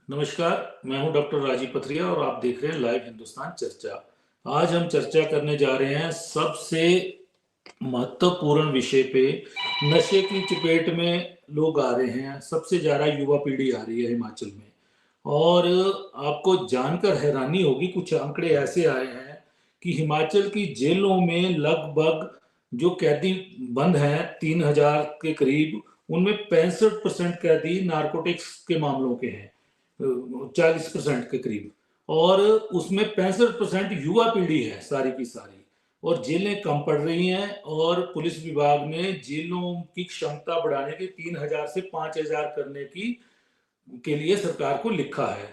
नमस्कार, मैं हूं डॉक्टर राजीव पथरिया और आप देख रहे हैं लाइव हिंदुस्तान चर्चा। आज हम चर्चा करने जा रहे हैं सबसे महत्वपूर्ण विषय पे। नशे की चपेट में लोग आ रहे हैं, सबसे ज़्यादा युवा पीढ़ी आ रही है हिमाचल में। और आपको जानकर हैरानी होगी, कुछ आंकड़े ऐसे आए हैं कि हिमाचल की जेलों में लगभग जो कैदी बंद हैं 3000 के करीब, उनमें 65% कैदी नारकोटिक्स के मामलों के हैं, 40% के करीब। और उसमें 65% युवा पीढ़ी है सारी की सारी। और जेलें कम पड़ रही हैं और पुलिस विभाग ने जेलों की क्षमता बढ़ाने के 3000 से 5000 करने की के लिए सरकार को लिखा है।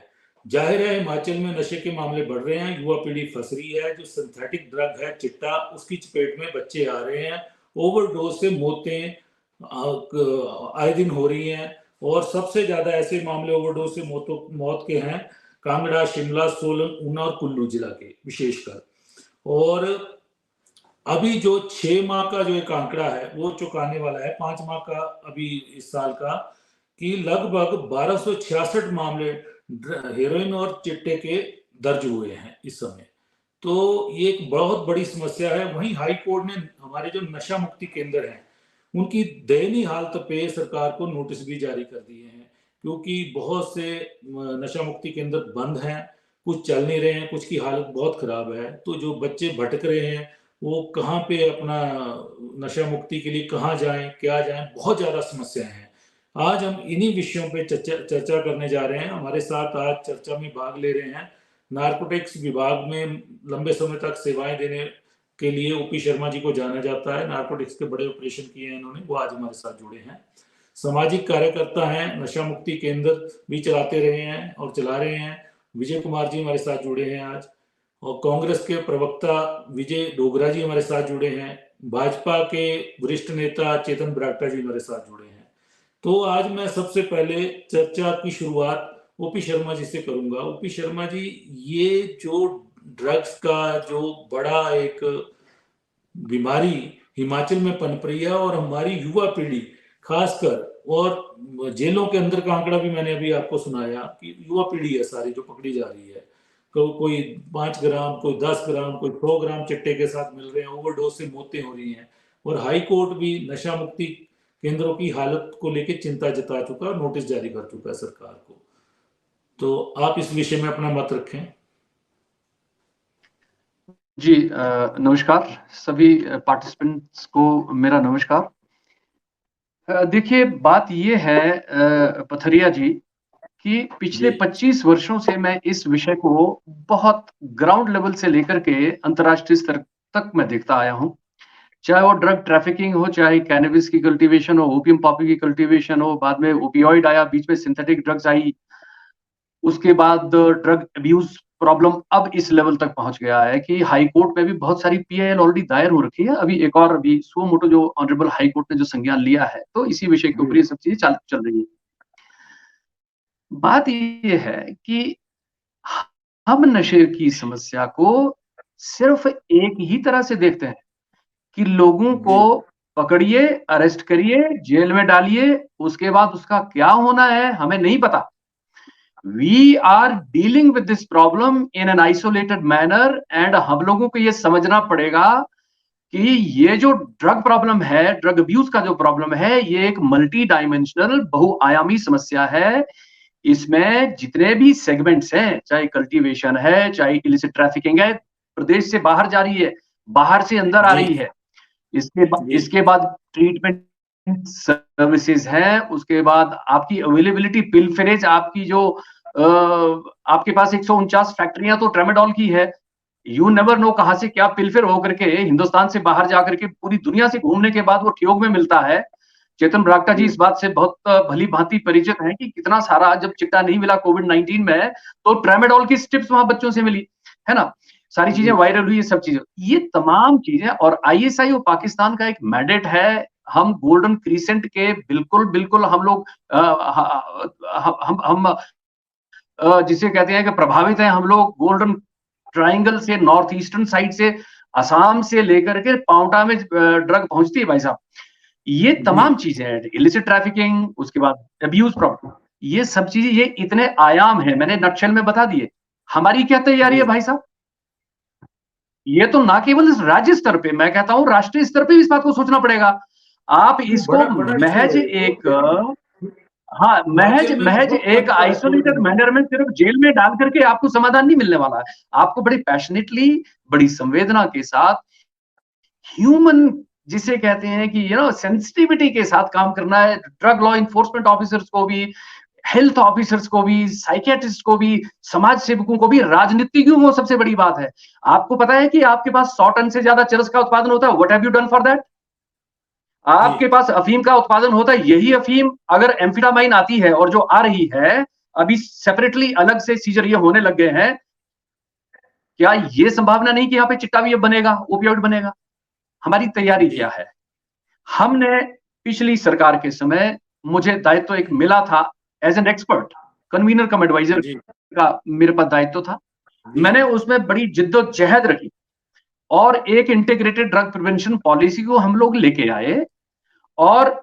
जाहिर है हिमाचल में नशे के मामले बढ़ रहे हैं, युवा पीढ़ी फंस रही है। जो सिंथेटिक ड्रग है चिट्टा, उसकी चपेट में बच्चे आ रहे हैं। ओवरडोज से मौतें आए दिन हो रही हैं। और सबसे ज्यादा ऐसे मामले ओवरडोज से मौत के हैं कांगड़ा, शिमला, सोलन, ऊना और कुल्लू जिला के विशेषकर। और अभी जो 6 माह का जो एक आंकड़ा है वो चुकाने वाला है, 5 माह का अभी इस साल का, कि लगभग 1266 मामले हेरोइन और चिट्टे के दर्ज हुए हैं इस समय। तो ये एक बहुत बड़ी समस्या है। वहीं हाई कोर्ट ने हमारे जो नशा मुक्ति केंद्र हैं उनकी दयनीय हालत पे सरकार को नोटिस भी जारी कर दिए हैं, क्योंकि बहुत से नशा मुक्ति केंद्र बंद हैं, कुछ चल नहीं रहे हैं, कुछ की हालत बहुत खराब है। तो जो बच्चे भटक रहे हैं वो कहाँ पे अपना नशा मुक्ति के लिए कहाँ जाएं, क्या जाएं, बहुत ज़्यादा समस्याएं हैं। आज हम इन्हीं विषयों पे चर्चा करने जा रहे हैं। हमारे साथ आज चर्चा में भाग ले रहे हैं नारकोटिक्स विभाग में लंबे समय तक सेवाएं देने के लिए ओपी शर्मा जी को जाना जाता है। नारकोटिक्स के बड़े ऑपरेशन किए हैं इन्होंने, वो आज हमारे साथ जुड़े हैं। सामाजिक कार्यकर्ता हैं, नशा मुक्ति केंद्र भी चलाते रहे हैं और चला रहे हैं, विजय कुमार जी हमारे साथ जुड़े हैं आज। और कांग्रेस के प्रवक्ता विजय डोगरा जी हमारे साथ जुड़े हैं। भाजपा के वरिष्ठ नेता चेतन बरागटा जी हमारे साथ जुड़े हैं। तो आज मैं सबसे पहले चर्चा की शुरुआत ओपी शर्मा जी से करूंगा। ओपी शर्मा जी, ये जो ड्रग्स का जो बड़ा एक बीमारी हिमाचल में पनप रही है और हमारी युवा पीढ़ी खासकर, और जेलों के अंदर का आंकड़ा भी मैंने अभी आपको सुनाया कि युवा पीढ़ी है सारी जो पकड़ी जा रही है। कोई 5 ग्राम, कोई 10 ग्राम, कोई 100 ग्राम चिट्टे के साथ मिल रहे हैं, ओवरडोज से मौतें हो रही हैं। और हाई कोर्ट भी नशा मुक्ति केंद्रों की हालत को लेकर चिंता जता चुका है, नोटिस जारी कर चुका है सरकार को। तो आप इस विषय में अपना मत रखें। जी नमस्कार सभी पार्टिसिपेंट्स को मेरा नमस्कार। देखिए बात ये है पथरिया जी कि पिछले 25 वर्षों से मैं इस विषय को बहुत ग्राउंड लेवल से लेकर के अंतर्राष्ट्रीय स्तर तक मैं देखता आया हूं। चाहे वो ड्रग ट्रैफिकिंग हो, चाहे कैनबिस की कल्टीवेशन हो, ओपियम पॉपी की कल्टीवेशन हो, बाद में ओपियोइड आया, बीच में सिंथेटिक ड्रग्स आई, उसके बाद ड्रग अब्यूज प्रॉब्लम अब इस लेवल तक पहुंच गया है कि हाई कोर्ट में भी बहुत सारी पीआईएल ऑलरेडी दायर हो रखी है। अभी एक और अभी सो मोटो जो ऑनरेबल हाई कोर्ट ने जो संज्ञान लिया है, तो इसी विषय के ऊपर ये सब चीजें चल रही है। बात ये है कि हम नशे की समस्या को सिर्फ एक ही तरह से देखते हैं कि लोगों को पकड़िए, अरेस्ट करिए, जेल में डालिए, उसके बाद उसका क्या होना है हमें नहीं पता। We are dealing with this problem in an isolated manner and हम लोगों को ये समझना पड़ेगा कि ये जो ड्रग प्रॉब्लम है, ड्रग अब्यूज का जो प्रॉब्लम है, ये एक मल्टी डायमेंशनल बहुआयामी समस्या है। इसमें जितने भी सेगमेंट्स हैं, चाहे कल्टीवेशन है, चाहे इलिसिट ट्रैफिकिंग है, प्रदेश से बाहर जा रही है, बाहर से अंदर आ रही है, इसके बाद ट्रीटमेंट सर्विसेज है, उसके बाद आपकी अवेलेबिलिटी, पिलफरेज, आपकी जो आपके पास 149 फैक्ट्रियां तो ट्रेमाडोल की है। यू नेवर नो कहां से क्या पिलफिर होकर के हिंदुस्तान से बाहर जाकर के पूरी दुनिया से घूमने के बाद वो ठियोग में मिलता है। चेतन बरागटा जी इस बात से बहुत भली भांति परिचित हैं कि कितना सारा, जब चिट्टा नहीं मिला कोविड-19 में, तो ट्रेमाडोल की स्ट्रिप्स वहां बच्चों से मिली, है ना, सारी चीजें वायरल हुई, ये सब चीजें, ये तमाम चीजें। और आईएसआई और पाकिस्तान का एक मैंडेट है, हम गोल्डन क्रीसेंट के बिल्कुल हम लोग हम जिसे कहते हैं कि प्रभावित हैं हम लोग गोल्डन ट्रायंगल से, नॉर्थ ईस्टर्न साइड से, असम से लेकर के पाउंटा में ड्रग पहुंचती है भाई साहब। ये तमाम चीजें हैं, इलिसिट ट्रैफिकिंग, उसके बाद अब्यूज प्रॉब्लम, ये सब चीजें, ये इतने आयाम है, मैंने नटशेल में बता दिए। हमारी क्या तैयारी है जी भाई साहब? ये तो ना केवल इस राज्य स्तर पे, मैं कहता हूं राष्ट्रीय स्तर पे भी इस बात को सोचना पड़ेगा। आप इसको बड़ा बड़ा इशू महज है ये तो। एक, हाँ, महज हिमाचल में महज बहुत एक बनता है थोड़े आइसोलेटेड दिनों में। मैनर में सिर्फ जेल में डाल करके आपको समाधान नहीं मिलने वाला है। आपको बड़ी पैशनेटली, बड़ी संवेदना के साथ, ह्यूमन जिसे कहते हैं कि सेंसिटिविटी के साथ काम करना है। ड्रग लॉ इन्फोर्समेंट ऑफिसर्स को भी, हेल्थ ऑफिसर्स को भी, साइकियाट्रिस्ट को भी, समाज सेवकों को भी, राजनीतिज्ञों को सबसे बड़ी बात है। आपको पता है कि आपके पास 100 टन से ज्यादा चरस का उत्पादन होता है, what have you done for that? जी आपके पास अफीम का उत्पादन होता है, यही अफीम अगर एम्फिटामाइन आती है, और जो आ रही है अभी सेपरेटली अलग से सीजर ये होने लग गए हैं, क्या ये संभावना नहीं कि यहाँ पे चिट्टा भी अब बनेगा, ओपियोइड बनेगा? हमारी तैयारी जी क्या है? हमने पिछली सरकार के समय, मुझे दायित्व एक मिला था as an expert, convener cum adviser जी का मेरे पास दायित्व था। जी मैंने उसमें बड़ी जिद्दोजहद रखी और एक इंटीग्रेटेड ड्रग प्रिवेंशन पॉलिसी को हम लोग लेके आए, और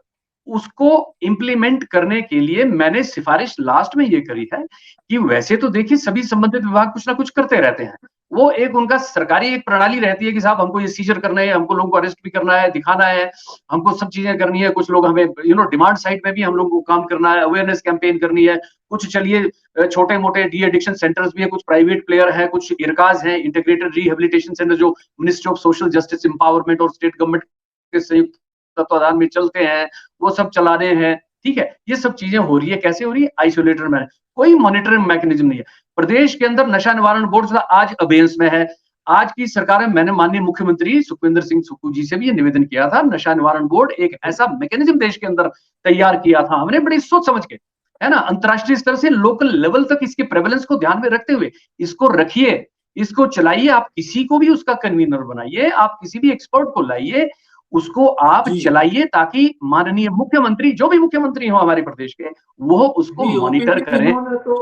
उसको इंप्लीमेंट करने के लिए मैंने सिफारिश लास्ट में ये करी है कि वैसे तो देखिए सभी संबंधित विभाग कुछ ना कुछ करते रहते हैं, वो एक उनका सरकारी एक प्रणाली रहती है कि साहब हमको ये सीजर करना है, हमको लोगों को अरेस्ट भी करना है, दिखाना है, हमको सब चीजें करनी है। कुछ लोग हमें डिमांड साइड में भी हम लोग को काम करना है, अवेयरनेस कैंपेन करनी है। कुछ चलिए छोटे मोटे डी एडिक्शन सेंटर्स भी है, कुछ प्राइवेट प्लेयर है, कुछ इरकाज है, इंटीग्रेटेड रिहेबिलिटेशन सेंटर, जो ministry of social justice empowerment और स्टेट गवर्नमेंट के संयुक्त तत्वाधान में चलते हैं, वो सब चला रहे हैं। ठीक है, ये सब चीजें हो रही है, कैसे हो रही है? आइसोलेटेड में, कोई मॉनिटरिंग मैकेनिज्म नहीं है। प्रदेश के अंदर नशा निवारण बोर्ड आज अबेंस में है। आज की सरकार में मैंने माननीय मुख्यमंत्री सुखविंदर सिंह सुक्खू जी से भी ये निवेदन किया था, नशा निवारण बोर्ड एक ऐसा मैकेनिज्म देश के अंदर तैयार किया था हमने, बड़ी सोच समझ के, है ना, अंतरराष्ट्रीय स्तर से लोकल लेवल तक इसके प्रेवलेंस को ध्यान में रखते हुए इसको रखिए, इसको चलाइए। आप किसी को भी उसका कन्वीनर बनाइए, आप किसी भी एक्सपर्ट को लाइए, उसको आप जी चलाइए, ताकि माननीय मुख्यमंत्री, जो भी मुख्यमंत्री हो हमारे प्रदेश के, वो उसको जी मॉनिटर ओपीडी करें इन्होंने तो,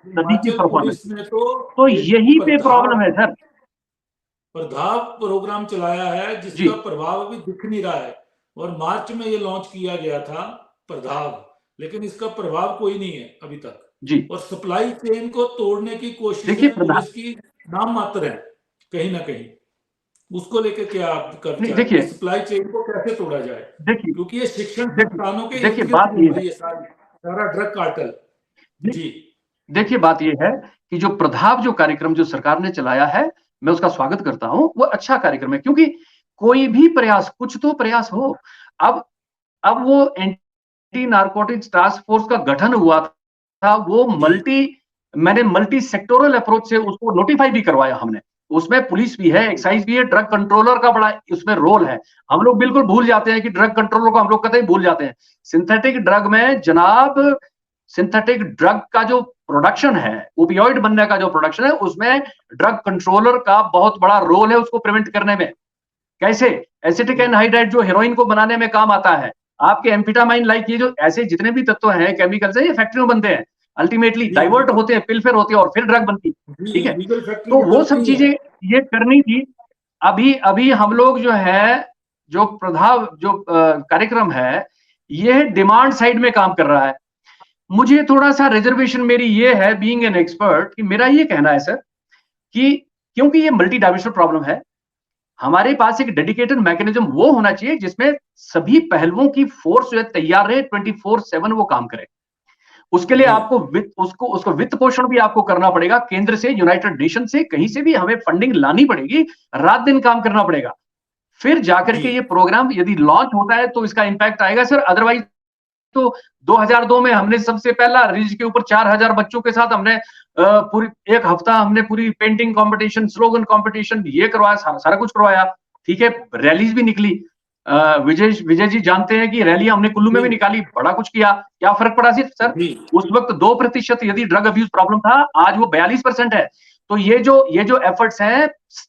नदी की हिमाचल परफॉर्मेंस। पुलिस ने तो तो एक यही पे प्रॉब्लम है सर। प्रभाव प्रोग्राम चलाया है जी जिसका प्रभाव अभी दिख नहीं रहा है। और मार्च में ये लॉन्च किया गया था प्रभाव, लेकिन इसका प्रभाव कोई नहीं है अभी तक। जी। और सप्लाई चेन को तोड़ने की देखिए कोशिशें प्रधान, पुलिस की नाम मात्र है कहीं ना कहीं। उसको लेके क्या आपका नहीं विचार है कि देखिए, सप्लाई चेन को कैसे तोड़ा जाए? देखिए क्योंकि ये शिक्षण देखिए संस्थानों के इर्द देखिए गिर्द बात घूम ये है, रही है सारी, सारा ड्रग कार्टल। जी देखिए बात ये है कि जो प्रभाव, जो कार्यक्रम जो सरकार ने चलाया है, मैं उसका स्वागत करता हूं। वो अच्छा कार्यक्रम है, क्योंकि कोई भी प्रयास, कुछ तो प्रयास हो। अब अब वो एंटी नारकोटिक्स टास्क फोर्स का गठन हुआ था, वो जी मैंने मल्टी सेक्टोरल अप्रोच से उसको नोटिफाई भी करवाया हमने। उसमें पुलिस भी है, एक्साइज भी है, ड्रग कंट्रोलर का बड़ा उसमें रोल है। हम लोग बिल्कुल भूल जाते हैं कि ड्रग कंट्रोलर को हम लोग कतई भूल जाते हैं। सिंथेटिक ड्रग में जनाब, सिंथेटिक ड्रग का जो प्रोडक्शन है, ओपियोइड बनने का जो प्रोडक्शन है, उसमें ड्रग कंट्रोलर का बहुत बड़ा रोल है उसको प्रिवेंट करने में। कैसे? एसिटिक एनहाइड्राइड जो हेरोइन को बनाने में काम आता है, आपके एम्फिटामाइन लाइक ये जो ऐसे जितने भी तत्व हैं, केमिकल्स हैं, ये फैक्ट्रियों में बनते हैं, अल्टीमेटली जी डाइवर्ट होते हैं, पिलफेर होते हैं, और फिर ड्रग बनती है। जी ठीक है, लीगल फैक्ट्री तो वो निकलती सब ही चीजें है। ये करनी थी। अभी अभी हम लोग जो है, जो प्रभाव, जो कार्यक्रम है, ये डिमांड साइड में काम कर रहा है। मुझे थोड़ा सा रिजर्वेशन मेरी ये है, बीइंग एन एक्सपर्ट, कि मेरा ये कहना है सर कि क्योंकि ये मल्टी डायमेंशनल प्रॉब्लम है, हमारे पास एक डेडिकेटेड मैकेनिज्म वो होना चाहिए जिसमें सभी पहलुओं की फोर्स जो है तैयार रहे, 24/7 वो काम करे। उसके लिए जी आपको वित्त, उसको उसको वित्त पोषण भी आपको करना पड़ेगा, केंद्र से, यूनाइटेड नेशन से, कहीं से भी हमें फंडिंग लानी पड़ेगी, रात दिन काम करना पड़ेगा। फिर जाकर जी के ये प्रोग्राम यदि लॉन्च होता है तो इसका इंपैक्ट आएगा सर। अदरवाइज तो 2002 में हमने सबसे पहला रिज के ऊपर 4000 बच्चों के साथ हमने पूरी एक हफ्ता हमने पूरी पेंटिंग कंपटीशन, स्लोगन कंपटीशन, ये करवाया, सारा कुछ करवाया। ठीक है, रैलीज भी निकली। विजय विजय जी जानते हैं कि रैली हमने कुल्लू में जी भी निकाली, बड़ा कुछ किया। क्या फर्क पड़ा सिर्फ सर? जी उस वक्त 2% यदि ड्रग अब्यूज प्रॉब्लम था, आज वो 42% है। तो ये जो एफर्ट्स हैं,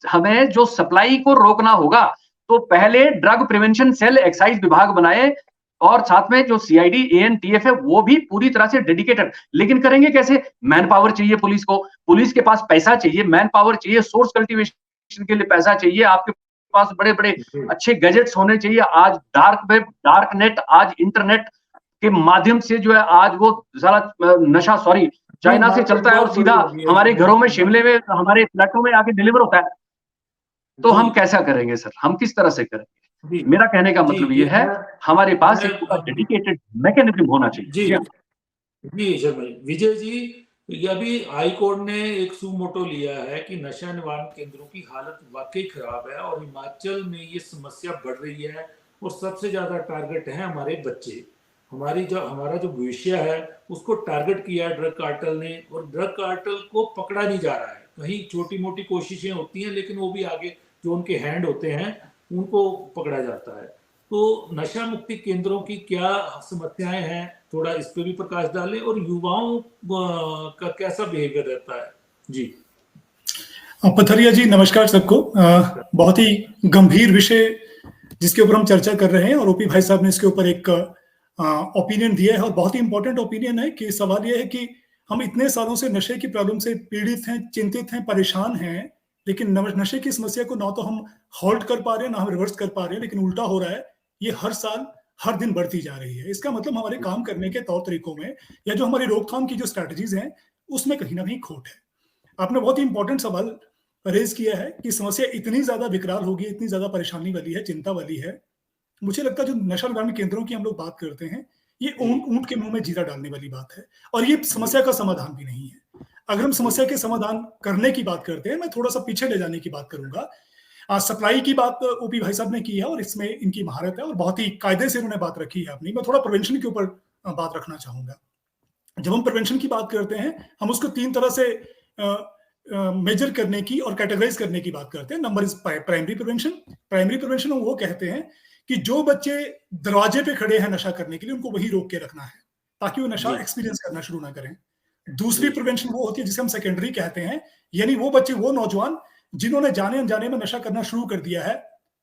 हमें जो सप्लाई को रोकना होगा, तो पहले ड्रग प्रिवेंशन सेल एक्साइज विभाग बनाए, और साथ में जो सीआईडी एएनटीएफ है वो भी पूरी तरह से डेडिकेटेड। लेकिन करेंगे कैसे? मैन पावर चाहिए पुलिस को, पुलिस के पास पैसा चाहिए, मैन पावर चाहिए, सोर्स कल्टीवेशन के लिए पैसा चाहिए, आपके पास बड़े बड़े जी अच्छे गैजेट्स होने चाहिए। आज डार्क वेब, डार्क नेट, आज इंटरनेट के माध्यम से जो है आज वो सारा नशा चाइना से चलता है और सीधा हमारे घरों में, शिमले में, हमारे फ्लैटों में आके डिलीवर होता है। तो हम कैसा करेंगे सर, हम किस तरह से करेंगे? मेरा कहने का मतलब ये है, हमारे पास एक पूरा डेडिकेटेड मैकेनिज्म होना चाहिए। जी शर्मा जी, विजय जी, ये अभी हाई कोर्ट ने एक सुमोटो लिया है कि नशा निवारण केंद्रों की हालत वाकई खराब है और हिमाचल में ये समस्या बढ़ रही है और सबसे ज्यादा टारगेट है हमारे बच्चे। हमारा जो भविष्य है उसको टारगेट किया ड्रग कार्टेल ने और ड्रग कार्टेल को पकड़ा नहीं जा रहा है। कहीं छोटी मोटी कोशिशें होती हैं लेकिन वो भी आगे जो उनके हैंड होते हैं उनको पकड़ा जाता है। तो नशा मुक्ति केंद्रों की क्या समस्याएं हैं, थोड़ा इस पे भी प्रकाश डालें और युवाओं का कैसा बिहेवियर रहता है। जी पथरिया जी, नमस्कार सबको। बहुत ही गंभीर विषय जिसके ऊपर हम चर्चा कर रहे हैं और ओपी भाई साहब ने इसके ऊपर एक ओपिनियन दिया है और बहुत ही इंपॉर्टेंट ओपिनियन है कि सवाल यह है कि हम इतने सालों से नशे की प्रॉब्लम से पीड़ित हैं, चिंतित हैं, परेशान हैं, लेकिन नशे की समस्या को ना तो हम हॉल्ट कर पा रहे हैं ना हम रिवर्स कर पा रहे हैं, लेकिन उल्टा हो रहा है। ये हर साल हर दिन बढ़ती जा रही है। इसका मतलब हमारे काम करने के तौर तरीकों में या जो हमारी रोकथाम की जो स्ट्रैटेजीज हैं उसमें कहीं ना कहीं खोट है। आपने बहुत ही इंपॉर्टेंट सवाल रेज किया है कि समस्या इतनी ज्यादा विकराल होगी, इतनी ज्यादा परेशानी वाली है, चिंता वाली है। मुझे लगता है जो नशा निवारण केंद्रों की हम लोग बात करते हैं, ये ऊंट के मुंह में जीरा डालने वाली बात है और ये समस्या का समाधान भी नहीं है। अगर हम समस्या के समाधान करने की बात करते हैं, मैं थोड़ा सा पीछे ले जाने की बात करूंगा। सप्लाई की बात ओपी भाई साहब ने की है और इसमें इनकी महारत है और बहुत ही कायदे से उन्होंने बात रखी है अपनी। मैं थोड़ा प्रिवेंशन के ऊपर बात रखना चाहूंगा। जब हम प्रिवेंशन की बात करते हैं, हम उसको तीन तरह से मेजर करने की और कैटेगराइज करने की बात करते हैं। Number is primary prevention. Primary prevention हम वो कहते हैं कि जो बच्चे दरवाजे पे खड़े हैं नशा करने के लिए, उनको वही रोक के रखना है ताकि वो नशा एक्सपीरियंस करना शुरू ना करें। दूसरी प्रिवेंशन वो होती है जिसे हम सेकेंडरी कहते हैं, यानी वो बच्चे, वो नौजवान जिन्होंने जाने अनजाने में नशा करना शुरू कर दिया है,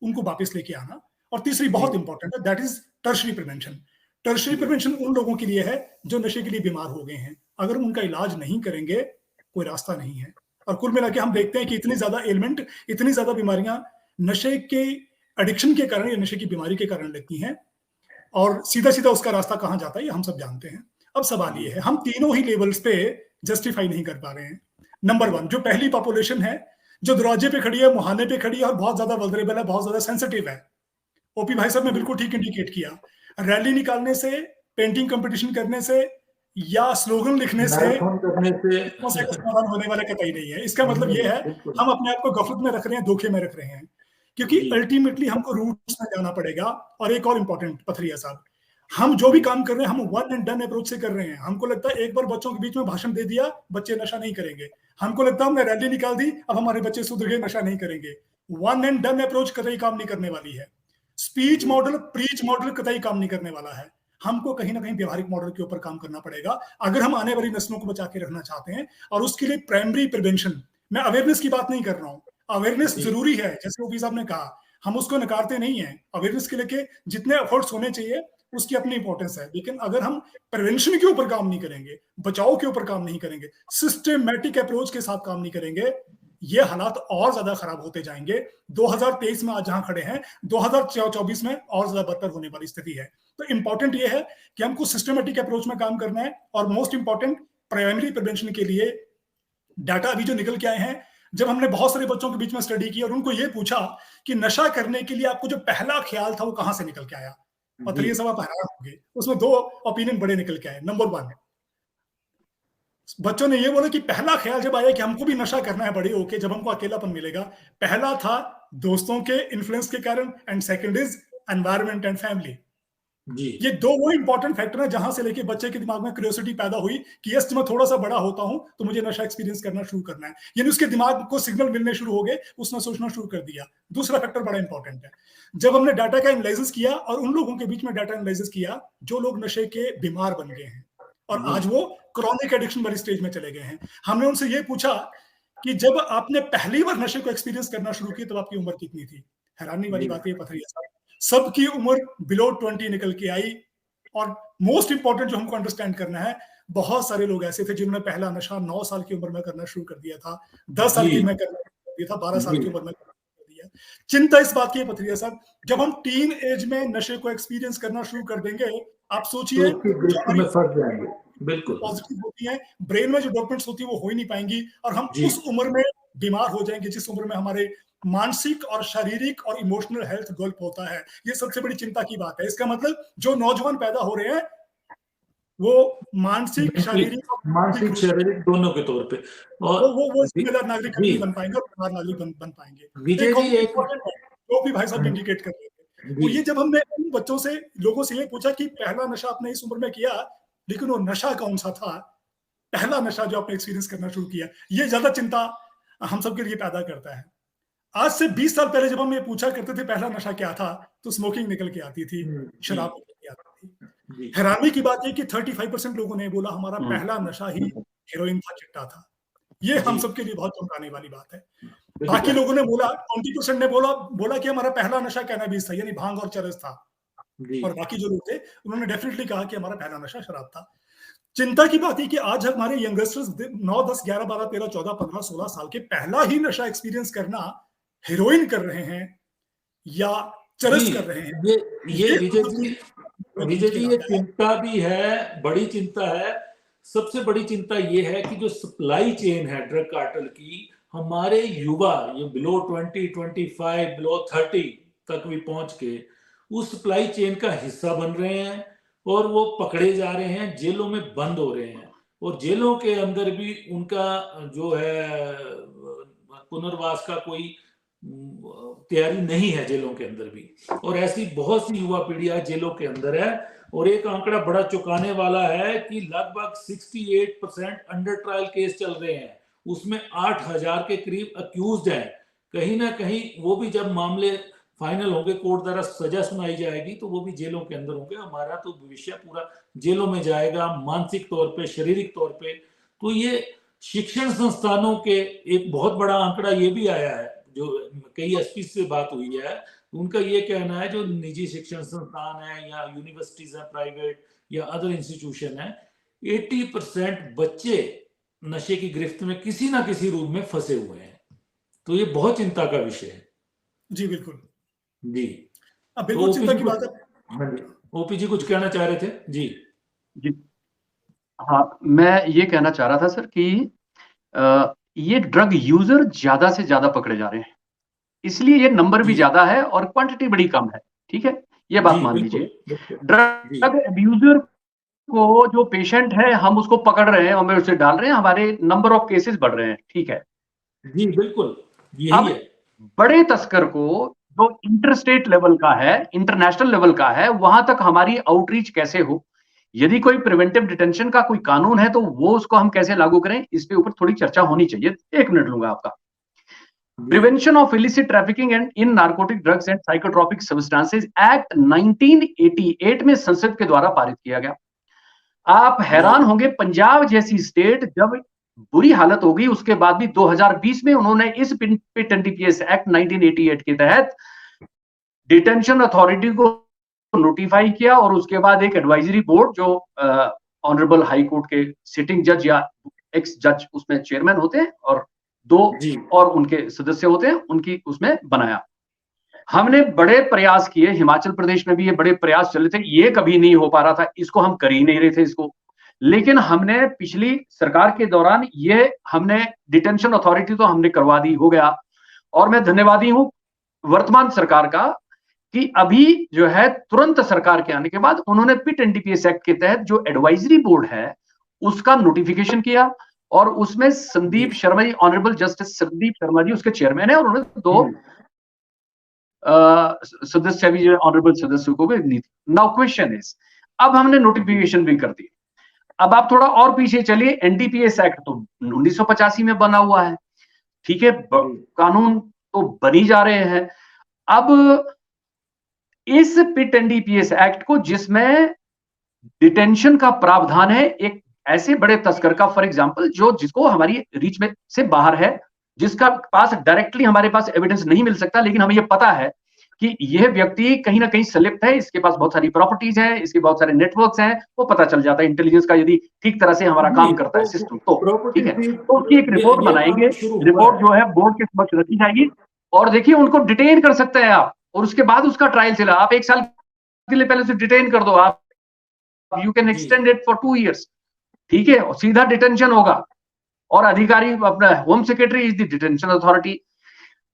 उनको वापस लेके आना। और तीसरी बहुत इंपॉर्टेंट है, that is tertiary prevention. Tertiary prevention उन लोगों के लिए है जो नशे के लिए बीमार हो गए हैं। अगर हम उनका इलाज नहीं करेंगे, कोई रास्ता नहीं है। और कुल मिला के हम देखते हैं कि इतनी ज्यादा एलिमेंट, इतनी ज्यादा बीमारियां नशे के एडिक्शन के कारण या नशे की बीमारी के कारण लगती हैं और सीधा सीधा उसका रास्ता कहां जाता है ये हम सब जानते हैं। अब सवाल ये है, हम तीनों ही लेवल्स पे जस्टिफाई नहीं कर पा रहे हैं। नंबर वन, जो पहली पॉपुलेशन है जो दरवाजे पे खड़ी है, मुहाने पे खड़ी है और बहुत ज्यादा वल्नरेबल है, बहुत ज्यादा सेंसिटिव है। ओपी भाई साहब ने बिल्कुल ठीक इंडिकेट किया। रैली निकालने से, पेंटिंग कंपटीशन करने से या स्लोगन लिखने से समस्या का समाधान होने वाला कतई नहीं है। इसका मतलब ये है हम अपने आप को गफलत में रख रहे हैं, धोखे में रख रहे हैं, क्योंकि अल्टीमेटली हमको रूट्स में जाना पड़ेगा। और एक और इंपॉर्टेंट, पथरिया साहब, हम जो भी काम कर रहे हैं हम वन एंड डन अप्रोच से कर रहे हैं। हमको लगता है एक बार बच्चों के बीच में भाषण दे दिया, बच्चे नशा नहीं करेंगे। हमको लगता है हमने रैली निकाल दी, अब हमारे बच्चे सुधर गए, नशा नहीं करेंगे। वन एंड डन अप्रोच कतई काम नहीं करने वाली है। स्पीच मॉडल, प्रीच मॉडल कतई काम नहीं करने वाला है। हमको कहीं ना कहीं व्यवहारिक मॉडल के ऊपर काम करना पड़ेगा अगर हम आने वाली नस्लों को बचा के रखना चाहते हैं। और उसके लिए प्राइमरी प्रिवेंशन, मैं अवेयरनेस की बात नहीं कर रहा हूं, अवेयरनेस जरूरी है, जैसे ओपी साहब ने कहा, हम उसको नकारते नहीं है। अवेयरनेस के लेके जितने एफर्ट्स होने चाहिए उसकी अपनी इंपॉर्टेंस है, लेकिन अगर हम प्रिवेंशन के ऊपर काम नहीं करेंगे, बचाव के ऊपर काम नहीं करेंगे, सिस्टमैटिक अप्रोच के साथ काम नहीं करेंगे, ये हालात और ज्यादा खराब होते जाएंगे। 2023 में आज जहां खड़े हैं, 2024 में और ज्यादा बदतर होने वाली स्थिति है। तो इंपॉर्टेंट ये है कि हमको सिस्टमैटिक अप्रोच में काम करना है। और मोस्ट इंपॉर्टेंट, प्राइमरी प्रिवेंशन के लिए डाटा अभी जो निकल के आए हैं, जब हमने बहुत सारे बच्चों के बीच में स्टडी की और उनको ये पूछा कि नशा करने के लिए आपको जो पहला ख्याल था वो कहां से निकल के आया, पथरिया साहब आप हैरान होंगे, उसमें दो ओपिनियन बड़े निकल के आए। नंबर वन, बच्चों ने ये बोला कि पहला ख्याल जब आया कि हमको भी नशा करना है बड़े होके, जब हमको अकेलापन मिलेगा, पहला था दोस्तों के इन्फ्लुएंस के कारण, and second is environment and family. ये दो वो इंपॉर्टेंट फैक्टर है जहां से लेके बच्चे के दिमाग में क्यूरियोसिटी पैदा हुई कि यस, मैं थोड़ा सा बड़ा होता हूं तो मुझे नशा एक्सपीरियंस करना शुरू करना है, यानी उसके दिमाग को सिग्नल मिलने शुरू हो गए, उसने सोचना शुरू कर दिया। दूसरा फैक्टर बड़ा इंपॉर्टेंट है, जब हमने डाटा का एनालिसिस किया और उन लोगों के बीच में डाटा एनालिसिस किया जो लोग नशे के बीमार बन गए हैं और आज वो क्रॉनिक एडिक्शन वाली स्टेज में चले गए हैं, हमने उनसे ये पूछा कि जब आपने पहली बार नशे को एक्सपीरियंस करना शुरू किया तब आपकी उम्र कितनी थी। हैरानी वाली बात है पथरिया साहब, सबकी उम्र बिलो 20 निकल के आई। और मोस्ट इंपॉर्टेंट जो हमको अंडरस्टैंड करना है, बहुत सारे लोग ऐसे थे जिन्होंने पहला नशा 9 साल की उम्र में करना शुरू कर दिया था, 10 साल की में करना शुरू कर दिया था, 12 साल की उम्र में करना शुरू कर दिया। चिंता इस बात की है पथरिया साहब, जब हम टीन एज में नशे को एक्सपीरियंस करना शुरू कर देंगे, आप सोचिए तो उसकी गिरफ्त में फंस जाएंगे। बिल्कुल पॉजिटिव होती है, ब्रेन में जो डेवलपमेंट्स होती है वो हो ही नहीं पाएंगी, और हम जी। उस उम्र में बीमार हो जाएंगे जिस उम्र में हमारे मानसिक और शारीरिक और इमोशनल हेल्थ डेवलप होता है। ये सबसे बड़ी चिंता की बात है। इसका मतलब जो नौजवान पैदा हो रहे हैं वो मानसिक, शारीरिक मानसिक शारीरिक दोनों के तौर पे, और वो जिम्मेदार नागरिक कभी जी नहीं बन पाएंगे और बीमार नागरिक बन पाएंगे। विजय एक और जी, एक इम्पोर्टेंट है जो भी भाई साहब इंडिकेट कर रहे थे, वो जी ये जब हमने उन बच्चों से, लोगों से ये पूछा कि पहला नशा आपने इस उम्र में किया, लेकिन वो नशा कौन सा था, पहला नशा जो आपने एक्सपीरियंस करना शुरू किया, ये ज्यादा चिंता हम सबके लिए पैदा करता है। आज से 20 साल पहले जब हम ये पूछा करते थे पहला नशा क्या था, तो स्मोकिंग निकल के आती थी, शराब निकल के आती थी। हैरानी की बात है कि 35% लोगों ने बोला हमारा पहला नशा ही हेरोइन था, चिट्टा था। ये हम सबके लिए बहुत चौंकाने वाली बात है। बाकी लोगों ने बोला, 20% ने बोला कि हमारा पहला नशा कैनबिस था, यानी भांग और चरस था। और बाकी जो लोग थे उन्होंने डेफिनेटली कहा कि हमारा पहला नशा शराब था। चिंता की बात है कि आज हमारे यंगस्टर्स 9, 10, 11, 12, 13, 14, 15, 16 साल के पहला ही नशा एक्सपीरियंस करना हेरोइन कर रहे हैं या चरस कर रहे हैं। ये विजय जी ये चिंता भी है, बड़ी चिंता है। सबसे बड़ी चिंता ये है कि जो सप्लाई चेन है ड्रग कार्टेल की, हमारे युवा ये बिलो 20, 25, बिलो 30 तक भी पहुंच के उस सप्लाई चेन का हिस्सा बन रहे हैं, और वो पकड़े जा रहे हैं, जेलों में बंद हो रहे हैं, और जेलों के अंदर भी उनका जो है पुनर्वास का कोई तैयारी नहीं है जेलों के अंदर भी। और ऐसी बहुत सी युवा पीढ़ी आज जेलों के अंदर है। और एक आंकड़ा बड़ा चौंकाने वाला है कि लगभग 68% अंडर ट्रायल केस चल रहे हैं, उसमें 8000 के करीब अक्यूज्ड हैं। कहीं ना कहीं वो भी जब मामले फाइनल होंगे, कोर्ट द्वारा सजा सुनाई जाएगी, तो वो भी जेलों के अंदर होंगे। हमारा तो भविष्य पूरा जेलों में जाएगा, मानसिक तौर पे, शारीरिक तौर पे। तो ये शिक्षण संस्थानों के एक बहुत बड़ा आंकड़ा ये भी आया है, जो कई एसपी से बात हुई है, उनका ये कहना है जो निजी शिक्षण संस्थान है या यूनिवर्सिटीज है प्राइवेट या अदर इंस्टीट्यूशन है, 80% बच्चे नशे की गिरफ्त में किसी ना किसी रूप में फंसे हुए हैं। तो ये बहुत चिंता का विषय है। जी बिल्कुल जी, बिल्कुल चिंता की बात है। हाँ जी, ओपी जी कुछ कहना चाह रहे थे? जी जी हाँ, मैं ये कहना चाह रहा था सर कि ये ड्रग यूजर ज्यादा से ज्यादा पकड़े जा रहे हैं, इसलिए ये नंबर भी ज्यादा है और क्वांटिटी बड़ी कम है। ठीक है, ये बात मान लीजिए। ड्रग अब्यूजर को जो पेशेंट है हम उसको पकड़ रहे हैं और उसे डाल रहे हैं, हमारे नंबर ऑफ केसेस बढ़ रहे हैं। ठीक है जी, बिल्कुल यही अब है। बड़े तस्कर को जो इंटरस्टेट लेवल का है, इंटरनेशनल लेवल का है, वहां तक हमारी आउटरीच कैसे हो, यदि कोई प्रिवेंटिव डिटेंशन का कोई कानून है तो वो उसको हम कैसे लागू करें, इस पे ऊपर थोड़ी चर्चा होनी चाहिए। 1 मिनट लूंगा आपका। Prevention of illicit trafficking and in narcotic drugs and psychotropic substances act 1988 में संसद के द्वारा पारित किया गया। आप हैरान होंगे, पंजाब जैसी स्टेट जब बुरी हालत हो गई, उसके बाद भी 2020 में उन्होंने इस पिट एनडीपीएस एक्ट 1988 के तहत डिटेंशन अथॉरिटी को नोटिफाई किया, और उसके बाद एक एडवाइजरी बोर्ड जो ऑनरेबल हाई कोर्ट के सिटिंग जज या एक्स जज उसमें चेयरमैन होते हैं और 2 और उनके सदस्य होते हैं, उनकी उसमें बनाया। हमने बड़े प्रयास किए, हिमाचल प्रदेश में भी ये बड़े प्रयास चले थे, ये कभी नहीं हो पा रहा था, इसको हम कर ही नहीं रहे थे इसको। लेकिन हमने पिछली सरकार के दौरान ये हमने डिटेंशन अथॉरिटी तो हमने करवा दी, हो गया। और मैं धन्यवादी हूं वर्तमान सरकार का कि अभी जो है तुरंत सरकार के आने के बाद उन्होंने पिट एनडीपीएस एक्ट के तहत जो एडवाइजरी बोर्ड है उसका नोटिफिकेशन किया, और उसमें संदीप शर्मा जी, ऑनरेबल जस्टिस संदीप शर्मा जी उसके चेयरमैन है, और उन्होंने 2 सदस्य भी जो ऑनरेबल सदस्यों को भी दी थी। नाउ क्वेश्चन इज, अब हमने नोटिफिकेशन भी कर दी, अब आप थोड़ा और पीछे चलिए। एनडीपीएस एक्ट तो 1985 में बना हुआ है, ठीक है, कानून तो बनी जा रहे हैं। अब इस पिट एनडीपीएस एक्ट को, जिसमें डिटेंशन का प्रावधान है एक ऐसे बड़े तस्कर का, फॉर एग्जांपल जिसको हमारी रीच में से बाहर है, जिसका पास डायरेक्टली हमारे पास एविडेंस नहीं मिल सकता, लेकिन हमें यह पता है कि यह व्यक्ति कहीं ना कहीं संलिप्त है, इसके पास बहुत सारी प्रॉपर्टीज हैं, इसके बहुत सारे नेटवर्क्स हैं, वो पता चल जाता है इंटेलिजेंस का, यदि ठीक तरह से हमारा काम करता है सिस्टम तो। ठीक है, तो उसकी एक रिपोर्ट बनाएंगे, रिपोर्ट जो है बोर्ड के समक्ष रखी जाएगी, और देखिए उनको डिटेन कर सकते हैं आप, और उसके बाद उसका ट्रायल चला। आप 1 साल के लिए पहले से डिटेन कर दो, आप you can extend it for 2 years, ठीक है, और सीधा डिटेंशन होगा, और अधिकारी अपना home secretary is the detention authority.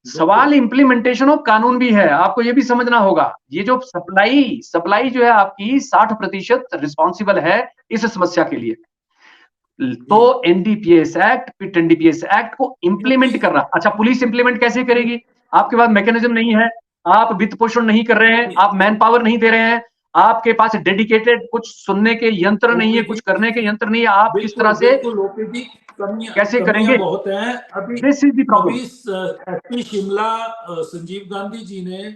सवाल इंप्लीमेंटेशन ऑफ कानून भी है, आपको ये भी समझना होगा। ये जो सप्लाई जो है आपकी 60% रिस्पॉन्सिबल है इस समस्या के लिए। तो एनडीपीएस एक्ट, फिर एनडीपीएस एक्ट को इंप्लीमेंट करना। अच्छा, पुलिस इंप्लीमेंट कैसे करेगी? आपके पास मैकेनिज्म नहीं है, आप वित्त पोषण नहीं कर रहे हैं, आप मैन पावर नहीं दे रहे हैं, आपके पास डेडिकेटेड कुछ सुनने के यंत्र नहीं है, कुछ करने के यंत्र नहीं है, आप किस तरह से कैसे करेंगे? बहुत हैं अभी। This is the problem. SP Shimla Sanjeev Gandhi ji ने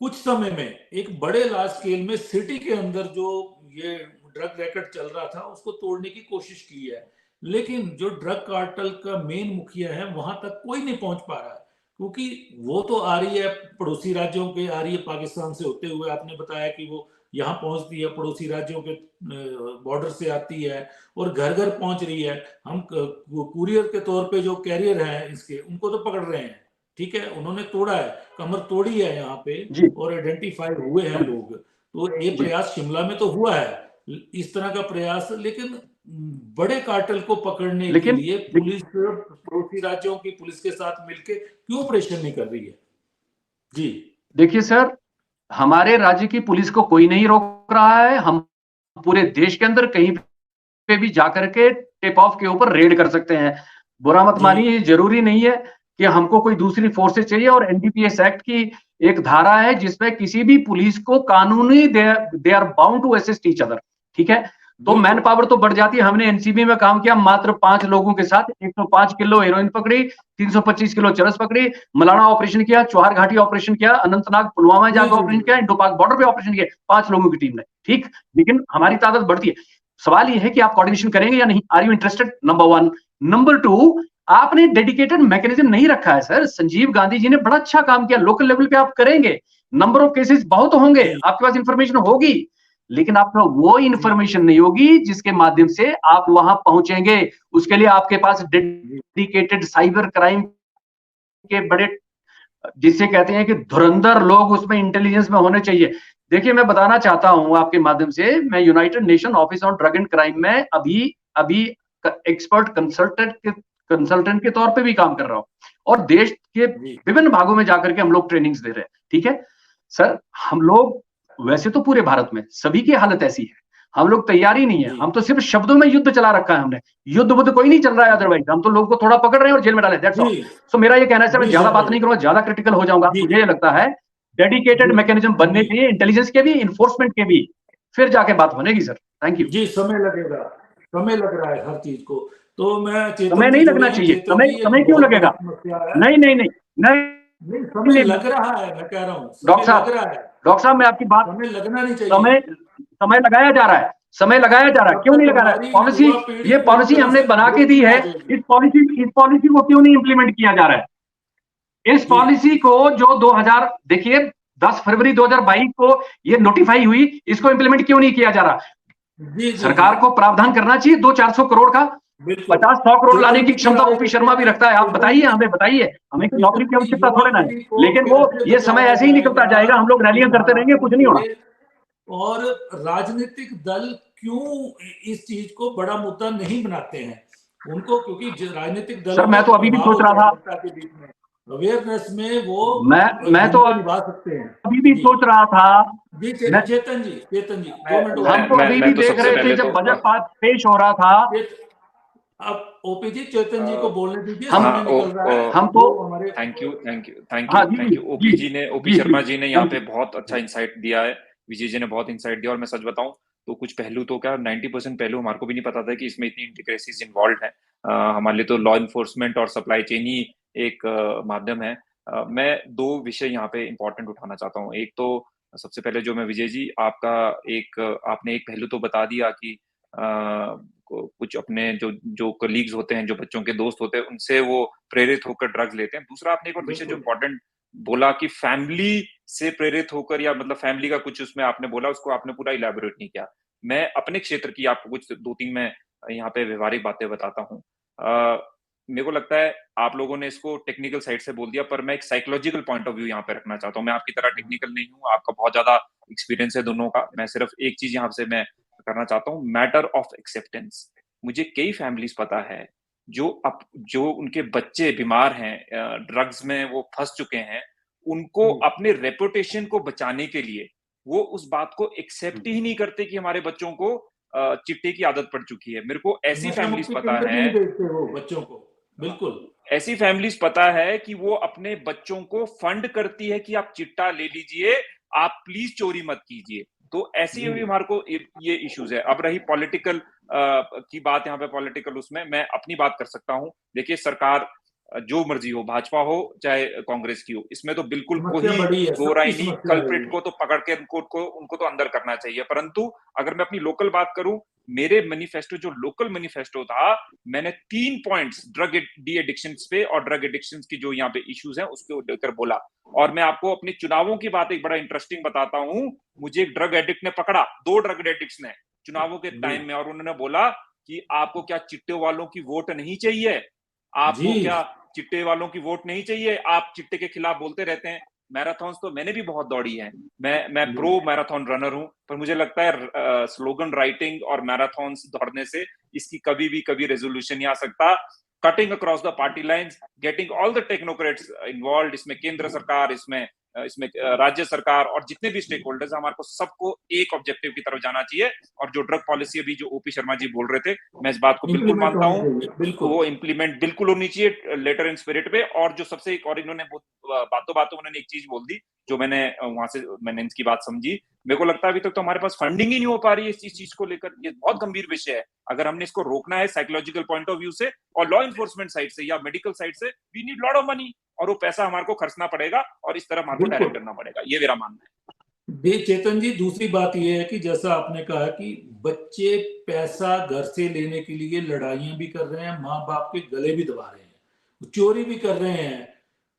कुछ समय में एक बड़े लार्ज स्केल में सिटी के अंदर जो ये ड्रग रैकेट चल रहा था उसको तोड़ने की कोशिश की है, लेकिन जो ड्रग कार्टेल का मेन मुखिया है वहां तक कोई नहीं पहुंच पा रहा है, क्योंकि वो तो आ रही है पड़ोसी राज्यों के, आ रही है पाकिस्तान से होते हुए, आपने बताया कि वो यहाँ पहुंचती है, पड़ोसी राज्यों के बॉर्डर से आती है और घर घर पहुंच रही है। हम कुरियर के तौर पे जो कैरियर है इसके, उनको तो पकड़ रहे हैं, ठीक है, उन्होंने तोड़ा है, कमर तोड़ी है यहाँ पे और आइडेंटिफाई हुए हैं लोग। तो ये प्रयास शिमला में तो हुआ है इस तरह का प्रयास, लेकिन बड़े कार्टेल को पकड़ने के लिए पुलिस पड़ोसी राज्यों की पुलिस के साथ मिलकर क्यों ऑपरेशन नहीं कर रही है? जी देखिए सर, हमारे राज्य की पुलिस को कोई नहीं रोक रहा है। हम पूरे देश के अंदर कहीं पे भी जाकर के टिप ऑफ के ऊपर रेड कर सकते हैं। बुरा मत मानिए, जरूरी नहीं है कि हमको कोई दूसरी फोर्सेस चाहिए। और एनडीपीएस एक्ट की एक धारा है जिसमें किसी भी पुलिस को कानूनी they are bound to assist each other, ठीक है। तो मैन पावर तो बढ़ जाती है। हमने एनसीबी में काम किया, मात्र 5 लोगों के साथ 105 किलो हेरोइन पकड़ी, 325 किलो चरस पकड़ी, मलाना ऑपरेशन किया, चौहार घाटी ऑपरेशन किया, अनंतनाग पुलवामा जाकर ऑपरेशन किया, इंडो पाक बॉर्डर पे ऑपरेशन किया, 5 लोगों की टीम ने, ठीक। लेकिन हमारी ताकत बढ़ती है। सवाल ये है कि आप कोऑर्डिनेशन करेंगे या नहीं? Are you interested? Number 1। Number 2, आपने डेडिकेटेड मैकेनिज्म नहीं रखा है सर। संजीव गांधी जी ने बड़ा अच्छा काम किया, लोकल लेवल पे आप करेंगे, नंबर ऑफ केसेस बहुत होंगे, आपके पास इंफॉर्मेशन होगी, लेकिन आपका वो इंफॉर्मेशन नहीं होगी जिसके माध्यम से आप वहां पहुंचेंगे। उसके लिए आपके पास डेडिकेटेड साइबर क्राइम के बड़े, जिसे कहते हैं कि धुरंधर लोग उसमें इंटेलिजेंस में होने चाहिए। देखिए, मैं बताना चाहता हूं आपके माध्यम से, मैं United nation office on drug and crime में अभी एक्सपर्ट कंसल्टेंट के तौर पे भी काम कर रहा हूं, और देश के विभिन्न भागों में जाकर के हम लोग ट्रेनिंग्स दे रहे हैं, ठीक है सर। हम लोग वैसे तो पूरे भारत में सभी की हालत ऐसी है, हम लोग तैयार ही नहीं है। हम तो सिर्फ शब्दों में युद्ध चला रखा है हमने, युद्ध बुद्ध कोई नहीं चल रहा है अदरवाइज। हम तो लोगों को थोड़ा पकड़ रहे हैं और जेल में डाले, दैट्स ऑल। सो मेरा ये कहना है सर, मैं ज्यादा बात नहीं करूंगा, ज्यादा क्रिटिकल हो जाऊंगा। मुझे ये लगता है डेडिकेटेड मैकेनिज्म बनने चाहिए, इंटेलिजेंस के भी, इन्फोर्समेंट के भी, फिर जाके बात बनेगी सर। थैंक यू जी। समय लगेगा, समय लग रहा है हर चीज को। तो मैं समय नहीं लगना चाहिए, समय क्यों लगेगा? नहीं नहीं नहीं नहीं, समय लग रहा है, मैं कह रहा हूँ डॉक्टर साहब मैं आपकी बात, समय लगना नहीं चाहिए। समय लगाया जा रहा है, समय लगाया जा रहा है, क्यों नहीं लगा रहा है? पॉलिसी, ये पॉलिसी हमने बना के दी है, इस पॉलिसी को क्यों नहीं इंप्लीमेंट किया जा रहा है? इस पॉलिसी को जो 2000 देखिए 10 फरवरी 2022 को ये नोटिफाई हुई, इसको इंप्लीमेंट क्यों नहीं किया जा रहा? सरकार को प्रावधान करना चाहिए 200-400 करोड़ का, 50-100 करोड़ लाने की क्षमता ओपी शर्मा भी रखता है। आप बताइए, हमें बताइए, हमें कोई नौकरी की आवश्यकता थोड़े ना है, लेकिन वो ये समय ऐसे ही निकलता जाएगा, हम लोग रैलियां करते रहेंगे, कुछ नहीं होना। और राजनीतिक दल क्यों इस चीज को बड़ा मुद्दा नहीं बनाते हैं उनको? क्योंकि राजनीतिक दल, सर मैं तो अभी भी सोच रहा था, अवेयरनेस में वो मैं तो निभा सकते हैं। अभी भी सोच रहा था जी चेतन जी 2 मिनट। हम तो अभी भी देख रहे थे जब बजट पेश हो रहा था। अब ओपी जी, चेतन जी को बोलने दीजिए, हम तो thank you OP Sharma ji ने यहाँ पे बहुत अच्छा इंसाइट दिया है। विजय जी ने बहुत इंसाइट दिया, और मैं सच बताऊं तो कुछ पहलू तो क्या 90% पहलू हमारे को भी नहीं पता था कि इसमें इतनी इंटीग्रेसीज इन्वॉल्व है। हमारे लिए तो लॉ इन्फोर्समेंट और सप्लाई चेन ही एक माध्यम है। मैं 2 विषय यहाँ पे इंपॉर्टेंट उठाना चाहता हूँ। एक तो सबसे पहले जो मैं विजय जी आपने एक पहलू तो बता दिया कि कुछ अपने जो कलीग्स होते हैं, जो बच्चों के दोस्त होते हैं, उनसे वो प्रेरित होकर ड्रग्स लेते हैं। दूसरा आपने एक और विषय जो इम्पोर्टेंट बोला कि फैमिली से प्रेरित होकर, या मतलब फैमिली का कुछ उसमें आपने बोला, उसको आपने पूरा इलैबोरेट नहीं किया। मैं अपने क्षेत्र की आपको कुछ 2-3 मैं यहाँ पे व्यवहारिक बातें बताता हूँ। मेरे को लगता है आप लोगों ने इसको टेक्निकल साइड से बोल दिया, पर मैं एक साइकोलॉजिकल पॉइंट ऑफ व्यू यहाँ पे रखना चाहता हूँ। मैं आपकी तरह टेक्निकल नहीं हूँ, आपका बहुत ज्यादा एक्सपीरियंस है दोनों का। मैं सिर्फ एक चीज यहाँ से मैं करना चाहता हूँ, मैटर ऑफ एक्सेप्टेंस। मुझे कई फैमिलीज पता है जो उनके बच्चे बीमार हैं, ड्रग्स में वो फंस चुके हैं, उनको अपने रेपुटेशन को बचाने के लिए वो उस बात को एक्सेप्ट ही नहीं करते कि हमारे बच्चों को चिट्टे की आदत पड़ चुकी है। मेरे को ऐसी फैमिलीज पता है, वो बच्चों को बिल्कुल ऐसी फैमिलीज पता है कि वो अपने बच्चों को फंड करती है कि आप चिट्टा ले लीजिए, आप प्लीज चोरी मत कीजिए। तो ऐसी भी हमारे को ये इश्यूज है। अब रही पॉलिटिकल की बात, यहाँ पे पॉलिटिकल उसमें मैं अपनी बात कर सकता हूँ। देखिए, सरकार जो मर्जी हो, भाजपा हो चाहे कांग्रेस की हो, इसमें तो बिल्कुल कोई दो राय नहीं, कल्प्रिट को तो पकड़ के उनको तो अंदर करना चाहिए। परंतु अगर मैं अपनी लोकल बात करूं, मेरे मैनिफेस्टो जो लोकल मैनिफेस्टो था, मैंने 3 पॉइंट्स ड्रग डी एडिक्शन पे और ड्रग एडिक्शन की जो यहाँ पे इश्यूज हैं उसको लेकर बोला। और मैं आपको अपने चुनावों की बात एक बड़ा इंटरेस्टिंग बताता हूं। मुझे एक ड्रग एडिक्ट ने पकड़ा, 2 ड्रग एडिक्ट्स ने चुनावों के टाइम में, और उन्होंने बोला कि आपको क्या चिट्टे वालों की वोट नहीं चाहिए, आपको क्या चिट्टे वालों की वोट नहीं चाहिए, आप चिट्टे के खिलाफ बोलते रहते हैं। मैराथन्स तो मैंने भी बहुत दौड़ी है, मैं प्रो मैराथन रनर हूं, पर मुझे लगता है स्लोगन राइटिंग और मैराथन्स दौड़ने से इसकी कभी रेजोल्यूशन नहीं आ सकता। Cutting across the party lines, getting all the technocrats involve, इसमें केंद्र सरकार, इसमें राज्य सरकार और जितने भी स्टेक होल्डर्स, हमारे को सबको एक ऑब्जेक्टिव की तरफ जाना चाहिए। और जो ड्रग पॉलिसी अभी जो ओपी शर्मा जी बोल रहे थे, मैं इस बात को बिल्कुल मानता हूँ, वो इम्प्लीमेंट बिल्कुल होनी चाहिए लेटर इन स्पिरिट पे। और जो सबसे एक और इन्होंने बातों उन्होंने एक चीज बोल दी जो मैंने इनकी बात समझी। मेरे को लगता है अभी तक तो हमारे पास फंडिंग ही नहीं हो पा रही है इस चीज को लेकर। ये बहुत गंभीर विषय है। अगर हमने इसको रोकना है साइकोलॉजिकल पॉइंट ऑफ व्यू से और लॉ इन्फोर्समेंट साइड से या मेडिकल साइड से, we need lot of money, और वो पैसा हमारे को खर्चना पड़ेगा और इस तरह हमारे को डायरेक्ट करना पड़ेगा। ये मेरा मानना है। चेतन जी, दूसरी बात यह है कि जैसा आपने कहा कि बच्चे पैसा घर से लेने के लिए लड़ाइयां भी कर रहे हैं, माँ बाप के गले भी दबा रहे हैं, चोरी भी कर रहे हैं,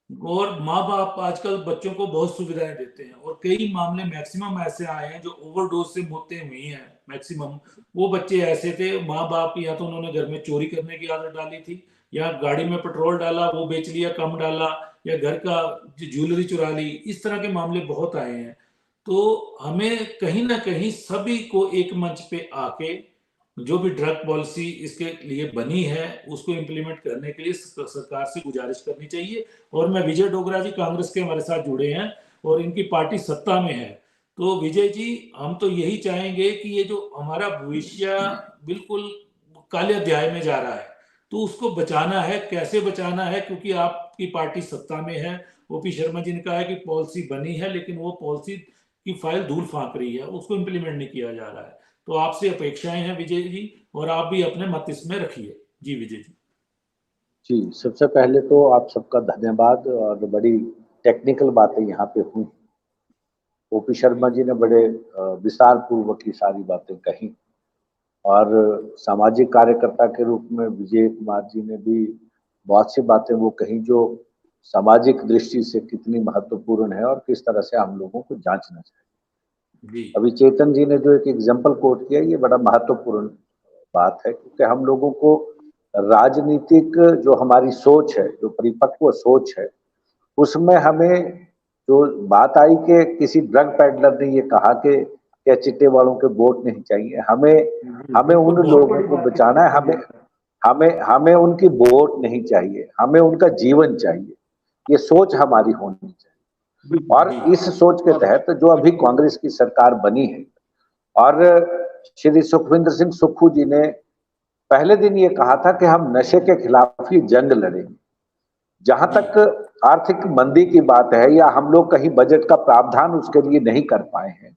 और माँ बाप आजकल बच्चों को बहुत सुविधाएं देते हैं। और कई मामले मैक्सिमम ऐसे आए हैं जो ओवरडोज से मौतें हुई हैं। मैक्सिमम वो बच्चे ऐसे थे, माँ बाप या तो उन्होंने घर में चोरी करने की आदत डाली थी, या गाड़ी में पेट्रोल डाला वो बेच लिया, कम डाला, या घर का ज्वेलरी चुरा ली। इस तरह के मामले बहुत आए हैं। तो हमें कहीं ना कहीं सभी को एक मंच पे आके जो भी ड्रग पॉलिसी इसके लिए बनी है उसको इम्प्लीमेंट करने के लिए सरकार से गुजारिश करनी चाहिए। और मैं विजय डोगरा जी कांग्रेस के हमारे साथ जुड़े हैं और इनकी पार्टी सत्ता में है, तो विजय जी, हम तो यही चाहेंगे कि ये जो हमारा भविष्य बिल्कुल काले अध्याय में जा रहा है, तो उसको बचाना है। कैसे बचाना है? क्योंकि आपकी पार्टी सत्ता में है। ओपी शर्मा जी ने कहा है कि पॉलिसी बनी है, लेकिन वो पॉलिसी की फाइल धूल फांक रही है, उसको इम्प्लीमेंट नहीं किया जा रहा है। तो आपसे अपेक्षाएं हैं विजय जी, और आप भी अपने मत इसमें रखिए। जी विजय जी। जी, सबसे पहले तो आप सबका धन्यवाद। और बड़ी टेक्निकल बातें यहाँ पे हुई। ओपी शर्मा जी ने बड़े विस्तार पूर्वक की सारी बातें कही, और सामाजिक कार्यकर्ता के रूप में विजय कुमार जी ने भी बहुत सी बातें वो कही जो सामाजिक दृष्टि से कितनी महत्वपूर्ण है और किस तरह से हम लोगों को जांचना चाहिए। अभी चेतन जी ने जो एक एग्जाम्पल कोट किया, ये बड़ा महत्वपूर्ण बात है, क्योंकि हम लोगों को राजनीतिक जो हमारी सोच है, जो परिपक्व सोच है, उसमें हमें जो बात आई कि किसी ड्रग पैडलर ने ये कहा कि क्या चिट्टे वालों के वोट नहीं चाहिए, हमें उन लोगों को बचाना है, हमें उनकी वोट नहीं चाहिए, हमें उनका जीवन चाहिए। ये सोच हमारी होनी चाहिए। और इस सोच के तहत जो अभी कांग्रेस की सरकार बनी है, और श्री सुखविंदर सिंह सुक्खू जी ने पहले दिन ये कहा था कि हम नशे के खिलाफ ही जंग लड़ेंगे। जहां तक आर्थिक मंदी की बात है, या हम लोग कहीं बजट का प्रावधान उसके लिए नहीं कर पाए हैं,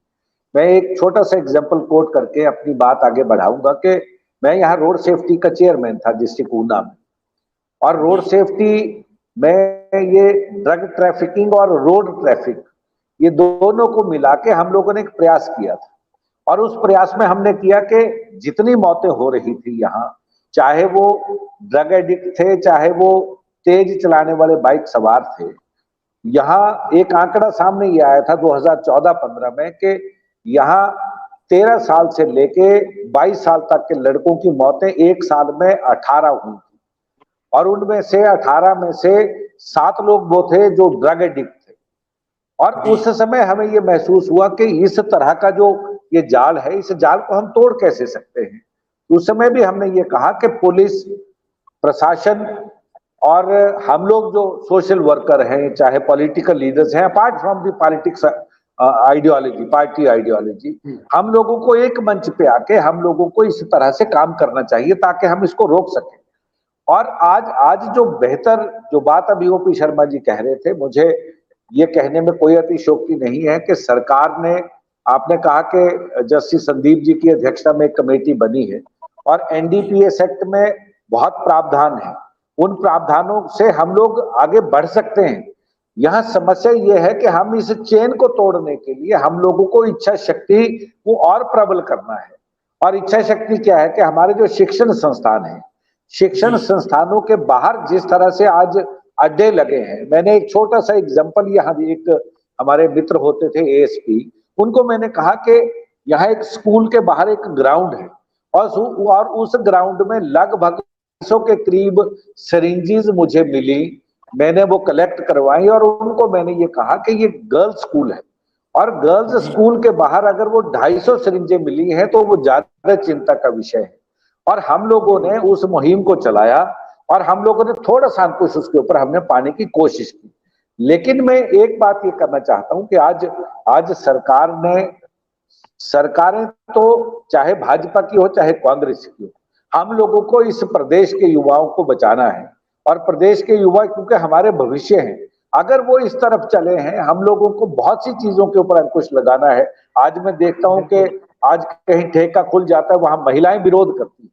मैं एक छोटा सा एग्जांपल कोट करके अपनी बात आगे बढ़ाऊंगा कि मैं यहाँ रोड सेफ्टी का चेयरमैन था डिस्ट्रिक्ट ऊना में, और रोड सेफ्टी में ये ड्रग ट्रैफिकिंग और रोड ट्रैफिक, ये दोनों को मिला के हम लोगों ने एक प्रयास किया था। और उस प्रयास में हमने किया कि जितनी मौतें हो रही थी यहाँ, चाहे वो ड्रग एडिक्ट थे, चाहे वो तेज चलाने वाले बाइक सवार थे, यहाँ एक आंकड़ा सामने ये आया था 2014-15 में कि यहाँ 13 साल से लेके 22 साल तक के लड़कों की मौतें एक साल में 18 हुई थी, और उनमें से 18 में से 7 लोग वो थे जो ड्रग एडिक्ट थे। और उस समय हमें ये महसूस हुआ कि इस तरह का जो ये जाल है, इस जाल को हम तोड़ कैसे सकते हैं। उस समय भी हमने ये कहा कि पुलिस, प्रशासन और हम लोग जो सोशल वर्कर हैं, चाहे पॉलिटिकल लीडर्स हैं, apart from the politics ideology, party ideology, हम लोगों को एक मंच पे आके हम लोगों को इस तरह से काम करना चाहिए ताकि हम इसको रोक सकें। और आज जो बेहतर जो बात अभी ओपी शर्मा जी कह रहे थे, मुझे ये कहने में कोई अतिशयोक्ति नहीं है कि सरकार ने, आपने कहा कि जस्टिस संदीप जी की अध्यक्षता में एक कमेटी बनी है और एनडीपीएस एक्ट में बहुत प्रावधान है, उन प्रावधानों से हम लोग आगे बढ़ सकते हैं। यहाँ समस्या ये है कि हम इस चेन को तोड़ने के लिए हम लोगों को इच्छा शक्ति को और प्रबल करना है। और इच्छा शक्ति क्या है कि हमारे जो शिक्षण संस्थान है, शिक्षण संस्थानों के बाहर जिस तरह से आज अड्डे लगे हैं, मैंने एक छोटा सा एग्जांपल, यहाँ भी एक हमारे मित्र होते थे एएसपी, उनको मैंने कहा कि यहाँ एक स्कूल के बाहर एक ग्राउंड है और उस ग्राउंड में लगभग 100 के करीब सिरिंजेस मुझे मिली, मैंने वो कलेक्ट करवाई और उनको मैंने ये कहा कि ये गर्ल्स स्कूल है और गर्ल्स स्कूल के बाहर अगर वो 250 सिरिंजें मिली हैं तो वो ज्यादा चिंता का विषय है। और हम लोगों ने उस मुहिम को चलाया और हम लोगों ने थोड़ा सा अंकुश उसके ऊपर हमने पाने की कोशिश की। लेकिन मैं एक बात ये करना चाहता हूं कि आज सरकारें तो चाहे भाजपा की हो चाहे कांग्रेस की हो, हम लोगों को इस प्रदेश के युवाओं को बचाना है और प्रदेश के युवा क्योंकि हमारे भविष्य हैं, अगर वो इस तरफ चले हैं, हम लोगों को बहुत सी चीजों के ऊपर अंकुश लगाना है। आज मैं देखता हूं कि आज कहीं ठेका खुल जाता है, वहां महिलाएं विरोध करती हैं,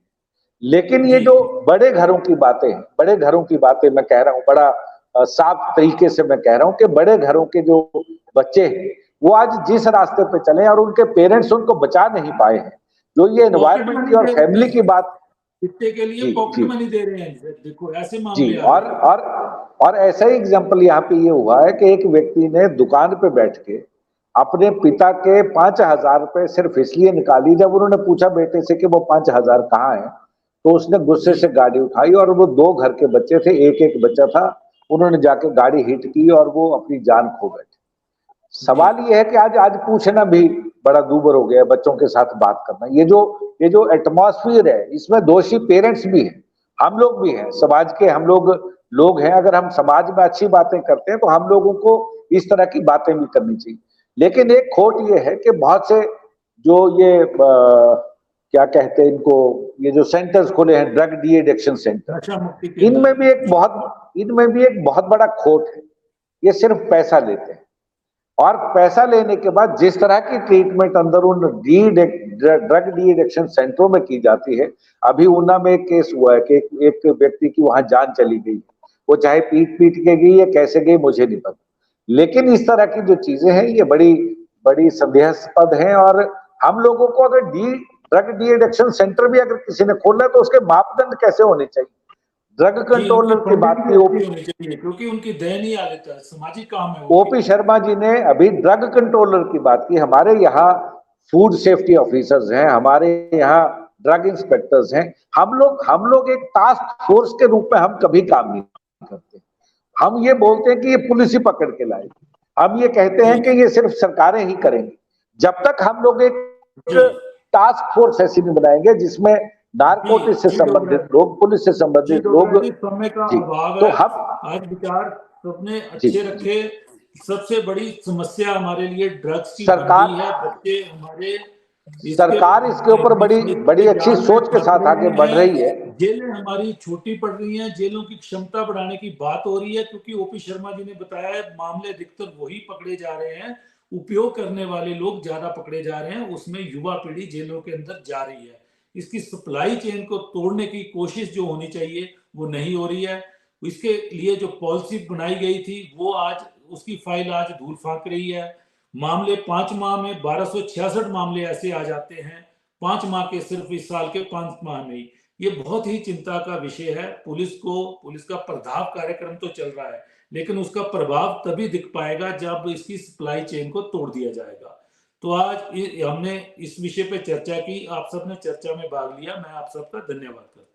लेकिन ये जो बड़े घरों की बातें हैं, बड़े घरों की बातें मैं कह रहा हूं, बड़ा साफ तरीके से मैं कह रहा हूं कि बड़े घरों के जो बच्चे हैं वो आज जिस रास्ते पे चले और उनके पेरेंट्स उनको बचा नहीं पाए हैं, जो ये एनवायरमेंट की और फैमिली की बात के लिए पॉकेट मनी दे रहे हैं, देखो ऐसे मामले जी। और ऐसा ही एग्जांपल यहाँ पे ये हुआ है कि एक व्यक्ति ने दुकान पे बैठ के अपने पिता के 5,000 रुपए सिर्फ इसलिए निकाली, जब उन्होंने पूछा बेटे से कि वो 5,000 कहाँ है, तो उसने गुस्से से गाड़ी उठाई और वो 2 घर के बच्चे थे, एक बच्चा था, उन्होंने जाके गाड़ी हिट की और वो अपनी जान खो बैठे। सवाल ये है कि आज पूछना भी बड़ा दूभर हो गया है, बच्चों के साथ बात करना। ये जो एटमॉस्फेयर है, इसमें दोषी पेरेंट्स भी हैं, हम लोग भी हैं, समाज के हम लोग हैं। अगर हम समाज में अच्छी बातें करते हैं तो हम लोगों को इस तरह की बातें भी करनी चाहिए। लेकिन एक खोट ये है कि बहुत से जो ये क्या कहते हैं इनको, ये जो सेंटर्स खोले हैं, ड्रग डी एडिक्शन सेंटर, इनमें भी एक बहुत बड़ा खोट है। ये सिर्फ पैसा लेते हैं और पैसा लेने के बाद जिस तरह की ट्रीटमेंट अंदर उन ड्रग डी एडिक्शन सेंटरों में की जाती है। अभी ऊना में एक केस हुआ है कि एक व्यक्ति की वहां जान चली गई, वो चाहे पीट के गई या कैसे गई मुझे नहीं पता, लेकिन इस तरह की जो चीजें हैं ये बड़ी संदेहास्पद हैं। और हम लोगों को अगर ड्रग डी एडिक्शन सेंटर भी अगर किसी ने खोलना है तो उसके मापदंड कैसे होने चाहिए। ड्रग कंट्रोलर की बात की क्योंकि उनकी दयनीय हालत है, सामाजिक काम है। ओपी शर्मा जी ने अभी ड्रग कंट्रोलर की बात की। हमारे यहाँ फूड सेफ्टी ऑफिसर्स हैं, हमारे यहाँ ड्रग इंस्पेक्टर्स हैं। हम लोग एक टास्क फोर्स के रूप में हम कभी काम नहीं करते। हम ये बोलते हैं कि ये पुलिस ही पकड़ के लाएगी, हम ये कहते हैं कि ये सिर्फ सरकारें ही करेंगी। जब तक हम लोग एक टास्क फोर्स ऐसी नहीं बनाएंगे जिसमें नारकोटिक्स से संबंधित लोग, पुलिस से संबंधित लोग, समय का अभाव तो है। हम आज विचार अपने अच्छे रखे। सबसे बड़ी समस्या हमारे लिए ड्रग्स की सरकार है। बच्चे हमारे, सरकार इसके ऊपर बड़ी अच्छी सोच के साथ आगे बढ़ रही है। जेलें हमारी छोटी पड़ रही हैं, जेलों की क्षमता बढ़ाने की बात हो रही है, क्योंकि ओपी शर्मा जी ने बताया है मामले अधिकतर वही पकड़े जा रहे हैं, उपयोग करने वाले लोग ज्यादा पकड़े जा रहे हैं, उसमें युवा पीढ़ी जेलों के अंदर जा रही है। इसकी सप्लाई चेन को तोड़ने की कोशिश जो होनी चाहिए वो नहीं हो रही है। इसके लिए जो पॉलिसी बनाई गई थी वो आज उसकी फाइल आज धूल फाक रही है। मामले 5 माह में 1266 मामले ऐसे आ जाते हैं, 5 माह के सिर्फ इस साल के 5 माह में ही। ये बहुत ही चिंता का विषय है। पुलिस का पर्दाव कार्यक्रम तो चल रहा है, लेकिन उसका प्रभाव तभी दिख पाएगा जब इसकी सप्लाई चेन को तोड़ दिया जाएगा। तो आज हमने इस विषय पे चर्चा की, आप सबने चर्चा में भाग लिया, मैं आप सबका धन्यवाद करता हूँ।